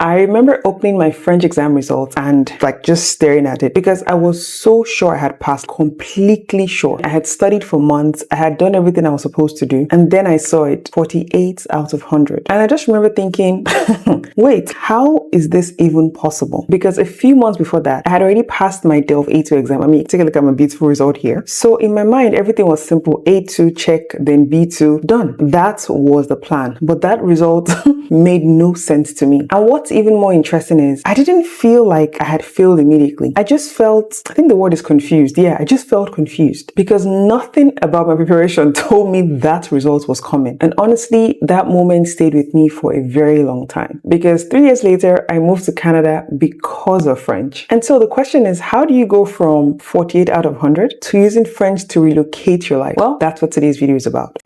I remember opening my French exam results and like just staring at it because I was so sure I had passed, completely sure. I had studied for months, I had done everything I was supposed to do, and then I saw it 48 out of 100. And I just remember thinking, wait, how is this even possible? Because a few months before that, I had already passed my DELF A2 exam. I mean, take a look at my beautiful result here. So in my mind, everything was simple. A2, check, then B2, done. That was the plan. But that result made no sense to me. And what's even more interesting is I didn't feel like I had failed immediately. I just felt, I think the word is confused. Yeah, I just felt confused because nothing about my preparation told me that result was coming. And honestly, that moment stayed with me for a very long time because 3 years later, I moved to Canada because of French. And so the question is, how do you go from 48 out of 100 to using French to relocate your life? Well, that's what today's video is about.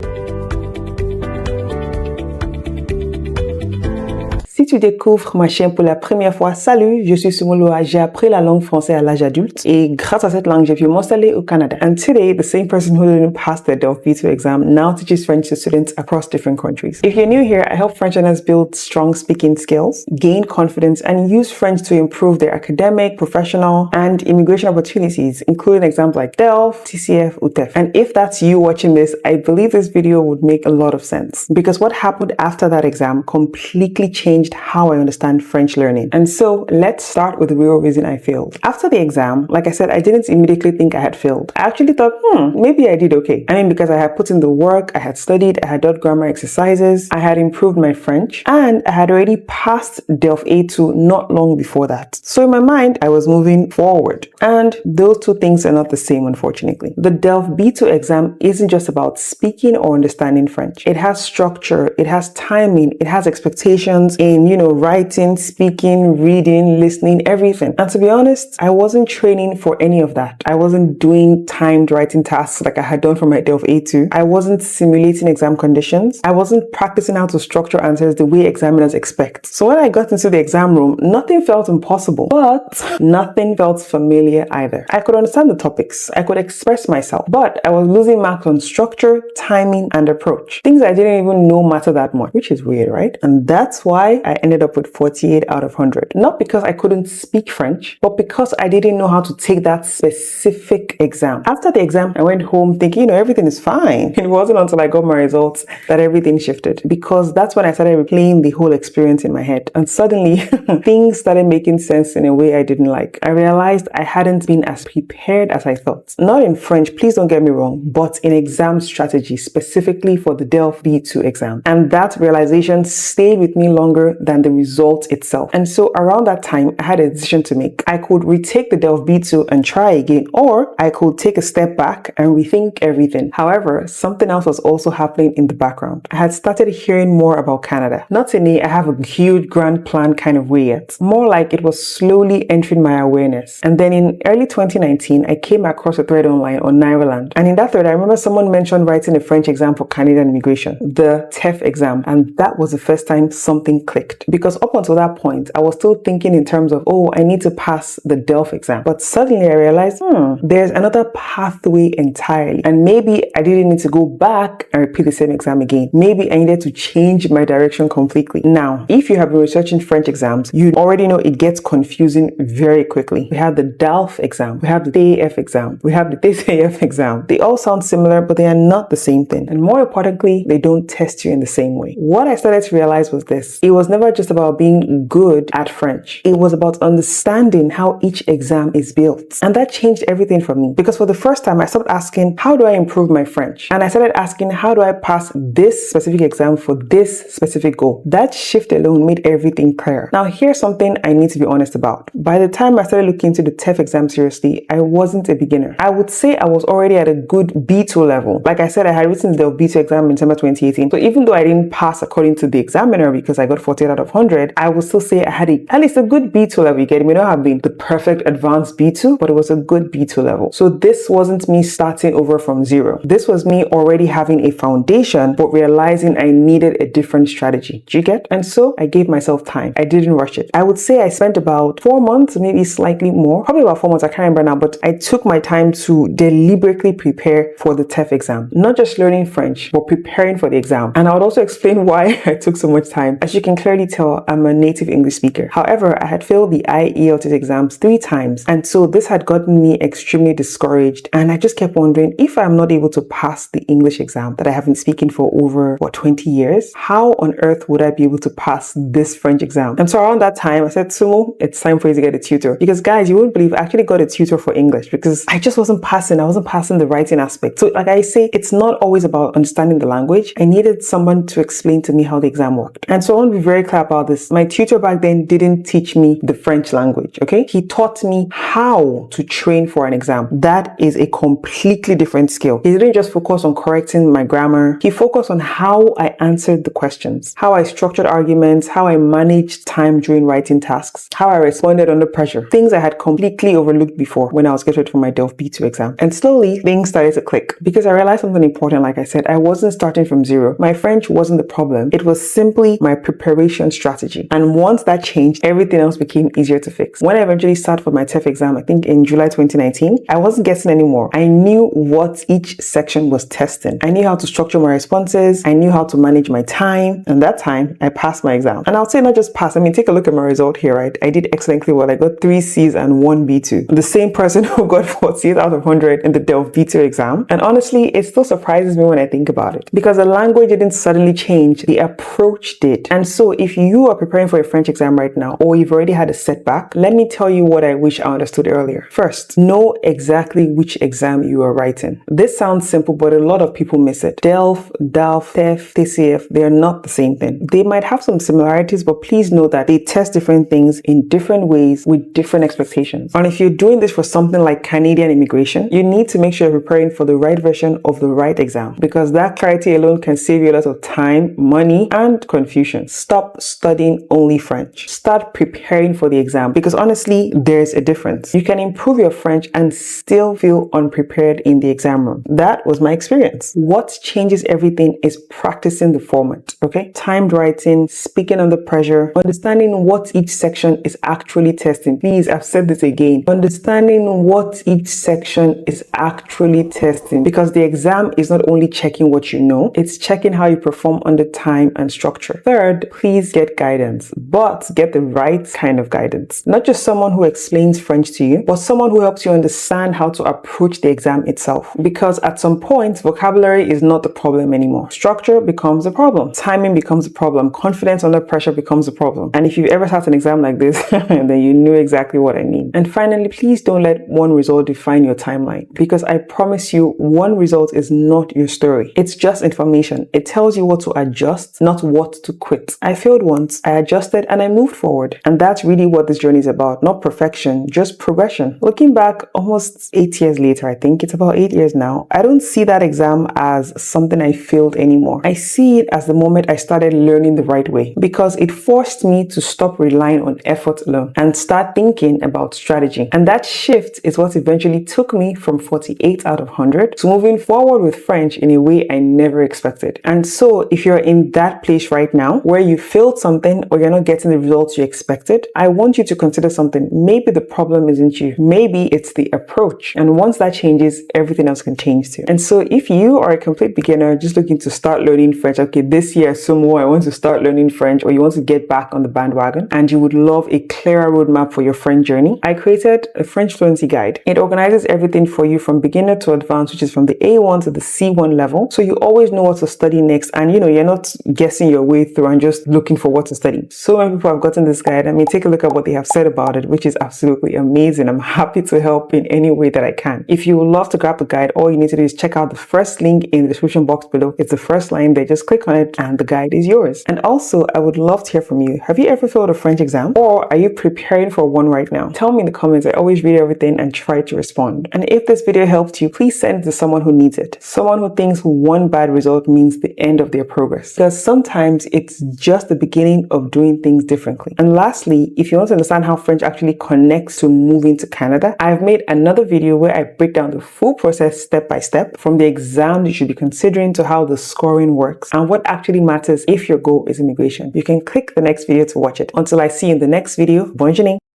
Si tu découvres ma chaîne pour la première fois, salut, je suis Sunmoluwa. J'ai appris la langue française à l'âge adulte et grâce à cette langue, j'ai pu m'installer au Canada. And today, the same person who didn't pass the DELF B2 exam now teaches French to students across different countries. If you're new here, I help French learners build strong speaking skills, gain confidence, and use French to improve their academic, professional, and immigration opportunities, including exams like DELF, TCF, UTEF. And if that's you watching this, I believe this video would make a lot of sense because what happened after that exam completely changed how I understand French learning. And so let's start with the real reason I failed. After the exam, like I said, I didn't immediately think I had failed. I actually thought, maybe I did okay. I mean, because I had put in the work, I had studied, I had done grammar exercises, I had improved my French, and I had already passed DELF A2 not long before that. So in my mind, I was moving forward. And those two things are not the same, unfortunately. The DELF B2 exam isn't just about speaking or understanding French. It has structure, it has timing, it has expectations in, writing, speaking, reading, listening, everything. And to be honest, I wasn't training for any of that. I wasn't doing timed writing tasks like I had done for my DELF A2. I wasn't simulating exam conditions. I wasn't practicing how to structure answers the way examiners expect. So when I got into the exam room, nothing felt impossible, but nothing felt familiar either. I could understand the topics. I could express myself, but I was losing marks on structure, timing, and approach. Things I didn't even know matter that much, which is weird, right? And that's why I ended up with 48 out of 100. Not because I couldn't speak French, but because I didn't know how to take that specific exam. After the exam, I went home thinking, everything is fine. It wasn't until I got my results that everything shifted because that's when I started replaying the whole experience in my head. And suddenly, things started making sense in a way I didn't like. I realized I hadn't been as prepared as I thought. Not in French, please don't get me wrong, but in exam strategy, specifically for the DELF B2 exam. And that realization stayed with me longer than the result itself. And so around that time, I had a decision to make. I could retake the DELF B2 and try again, or I could take a step back and rethink everything. However, something else was also happening in the background. I had started hearing more about Canada. Not in I have a huge grand plan kind of way yet. More like it was slowly entering my awareness. And then in early 2019, I came across a thread online on Nairaland. And in that thread, I remember someone mentioned writing a French exam for Canadian immigration, the TEF exam. And that was the first time something clicked. Because up until that point, I was still thinking in terms of, I need to pass the DELF exam. But suddenly I realized, there's another pathway entirely. And maybe I didn't need to go back and repeat the same exam again. Maybe I needed to change my direction completely. Now, if you have been researching French exams, you already know it gets confusing very quickly. We have the DELF exam, we have the DEF exam, we have the TCF exam. They all sound similar, but they are not the same thing. And more importantly, they don't test you in the same way. What I started to realize was this. It was never just about being good at French. It was about understanding how each exam is built. And that changed everything for me because for the first time, I stopped asking, how do I improve my French? And I started asking, how do I pass this specific exam for this specific goal? That shift alone made everything clear. Now, here's something I need to be honest about. By the time I started looking into the TEF exam seriously, I wasn't a beginner. I would say I was already at a good B2 level. Like I said, I had written the B2 exam in December 2018. So even though I didn't pass according to the examiner because I got 48 out of 100, I would still say I had at least a good B2 level. You get it? It may not have been the perfect advanced B2, but it was a good B2 level. So this wasn't me starting over from zero. This was me already having a foundation, but realizing I needed a different strategy. Do you get? And so I gave myself time. I didn't rush it. I would say I spent about 4 months, maybe slightly more, probably about 4 months. I can't remember now, but I took my time to deliberately prepare for the TEF exam. Not just learning French, but preparing for the exam. And I would also explain why I took so much time. As you can clearly clearly tell I'm a native English speaker. However, I had failed the IELTS exams 3 times, and so this had gotten me extremely discouraged, and I just kept wondering, if I'm not able to pass the English exam that I have been speaking for over 20 years, how on earth would I be able to pass this French exam? And so around that time I said, Sumo, it's time for you to get a tutor. Because guys, you wouldn't believe I actually got a tutor for English because I just wasn't passing the writing aspect. So like I say, it's not always about understanding the language. I needed someone to explain to me how the exam worked. And so I want to be very clear about this. My tutor back then didn't teach me the French language, okay? He taught me how to train for an exam. That is a completely different skill. He didn't just focus on correcting my grammar. He focused on how I answered the questions, how I structured arguments, how I managed time during writing tasks, how I responded under pressure. Things I had completely overlooked before when I was getting ready for my DELF B2 exam. And slowly things started to click because I realized something important. Like I said, I wasn't starting from zero. My French wasn't the problem. It was simply my preparation strategy. And once that changed, everything else became easier to fix. When I eventually started for my TEF exam, I think in July 2019, I wasn't guessing anymore. I knew what each section was testing. I knew how to structure my responses. I knew how to manage my time. And that time, I passed my exam. And I'll say not just pass. I mean, take a look at my result here, right? I did excellently well. I got 3 C's and 1 B2. The same person who got 48 out of 100 in the DELF B2 exam. And honestly, it still surprises me when I think about it. Because the language didn't suddenly change. The approach did. And so if you are preparing for a French exam right now, or you've already had a setback, let me tell you what I wish I understood earlier. First, know exactly which exam you are writing. This sounds simple, but a lot of people miss it. DELF, DALF, TEF, TCF, they are not the same thing. They might have some similarities, but please know that they test different things in different ways with different expectations. And if you're doing this for something like Canadian immigration, you need to make sure you're preparing for the right version of the right exam, because that clarity alone can save you a lot of time, money, and confusion. Stop studying only French. Start preparing for the exam, because honestly, there's a difference. You can improve your French and still feel unprepared in the exam room. That was my experience. What changes everything is practicing the format, okay? Timed writing, speaking under pressure, understanding what each section is actually testing. Please, I've said this again. Understanding what each section is actually testing, because the exam is not only checking what you know, it's checking how you perform under time and structure. Third, please get guidance, but get the right kind of guidance. Not just someone who explains French to you, but someone who helps you understand how to approach the exam itself. Because at some point, vocabulary is not the problem anymore. Structure becomes a problem. Timing becomes a problem. Confidence under pressure becomes a problem. And if you've ever sat an exam like this, then you know exactly what I mean. And finally, please don't let one result define your timeline, because I promise you, one result is not your story. It's just information. It tells you what to adjust, not what to quit. I failed once, I adjusted, and I moved forward. And that's really what this journey is about. Not perfection, just progression. Looking back almost 8 years later, I think it's about 8 years now, I don't see that exam as something I failed anymore. I see it as the moment I started learning the right way, because it forced me to stop relying on effort alone and start thinking about strategy. And that shift is what eventually took me from 48 out of 100 to moving forward with French in a way I never expected. And so if you're in that place right now where you failed something or you're not getting the results you expected, I want you to consider something. Maybe the problem isn't you. Maybe it's the approach. And once that changes, everything else can change too. And so if you are a complete beginner just looking to start learning French, okay, this year, Sumo, I want to start learning French, or you want to get back on the bandwagon and you would love a clearer roadmap for your French journey, I created a French fluency guide. It organizes everything for you from beginner to advanced, which is from the A1 to the C1 level. So you always know what to study next, and you're not guessing your way through and just looking for what to study. So many people have gotten this guide. I mean, take a look at what they have said about it, which is absolutely amazing. I'm happy to help in any way that I can. If you would love to grab the guide, all you need to do is check out the first link in the description box below. It's the first line there. Just click on it and the guide is yours. And also, I would love to hear from you. Have you ever failed a French exam, or are you preparing for one right now? Tell me in the comments. I always read everything and try to respond. And if this video helped you, please send it to someone who needs it. Someone who thinks one bad result means the end of their progress. Because sometimes it's just the beginning of doing things differently. And lastly, if you want to understand how French actually connects to moving to Canada, I've made another video where I break down the full process step by step, from the exam you should be considering to how the scoring works and what actually matters if your goal is immigration. You can click the next video to watch it. Until I see you in the next video, bonne journée.